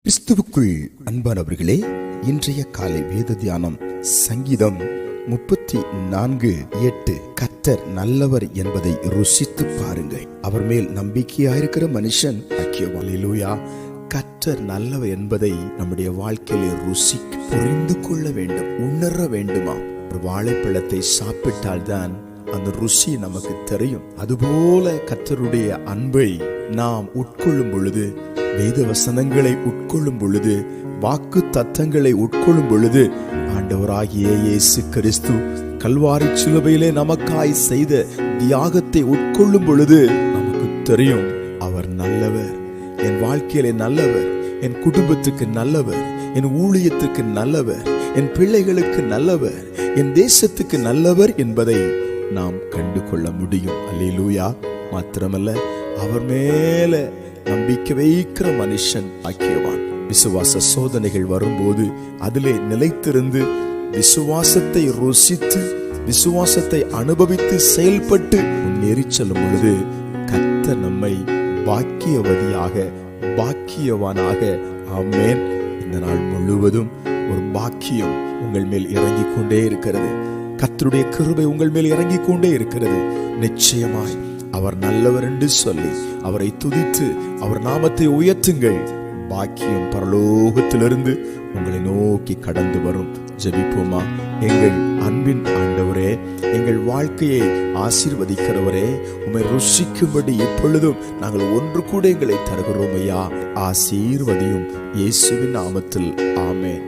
கிறிஸ்துவுக்குள் அன்பானவர்களே, இன்றைய காலை வேத தியானம் சங்கீதம் 34:8. கர்த்தர் நல்லவர் என்பதை ருசித்து பாருங்கள், அவர் மேல் நம்பிக்கையாயிருக்கிற மனுஷன் பாக்கியவான். அல்லேலூயா. கர்த்தர் நல்லவர் என்பதை நம்முடைய வாழ்க்கையிலே ருசிக்க புரிந்து கொள்ள வேண்டும், உணர வேண்டுமா? ஒரு வாழைப்பழத்தை சாப்பிட்டால்தான் அந்த ருசி நமக்கு தெரியும். அதுபோல கர்த்தருடைய அன்பை நாம் உட்கொள்ளும் பொழுது, வேத வசனங்களை உட்கொள்ளும் பொழுது, வாக்கு தத்தங்களை உட்கொள்ளும் பொழுது, ஆண்டவராகிய இயேசு கிறிஸ்து கல்வாரி சிலுவையிலே நமக்காய் செய்த தியாகத்தை உட்கொள்ளும் பொழுது நமக்கு தெரியும், அவர் நல்லவர், என் வாழ்க்கையிலே நல்லவர், என் குடும்பத்துக்கு நல்லவர், என் ஊழியத்துக்கு நல்லவர், என் பிள்ளைகளுக்கு நல்லவர், என் தேசத்துக்கு நல்லவர் என்பதை நாம் கண்டு கொள்ள முடியும். அல்லேலூயா. மாத்திரமல்ல, அவர் மேல நம்பிக்கை வைக்கிற மனுஷன் பாக்கியவான். விசுவாச சோதனைகள் வரும்போது அதிலே நிலைத்திருந்து விசுவாசத்தை ருசித்து விசுவாசத்தை அனுபவித்து செயல்பட்டு முன்னேறி செல்லும் பொழுது கர்த்தர் நம்மை பாக்கியவதியாக பாக்கியவானாக, ஆமென். இந்த நாள் முழுவதும் ஒரு பாக்கியம் உங்கள் மேல் இறங்கிக் கொண்டே இருக்கிறது. கர்த்தருடைய கிருபை உங்கள் மேல் இறங்கிக் கொண்டே இருக்கிறது. நிச்சயமாய் அவர் நல்லவர் என்று சொல்லி அவரை துதித்து அவர் நாமத்தை உயர்த்துங்கள். பாக்கியம் பரலோகத்திலிருந்து உங்களை நோக்கி கடந்து வரும். ஜெபிப்போமா? எங்கள் அன்பின் ஆண்டவரே, எங்கள் வாழ்க்கையை ஆசீர்வதிக்கிறவரே, உம்மை ருசிக்கும்படி இப்பொழுதும் நாங்கள் ஒன்று கூட எங்களை தருகிறோம் ஐயா. ஆசீர்வதியும் இயேசுவின் நாமத்தில், ஆமென்.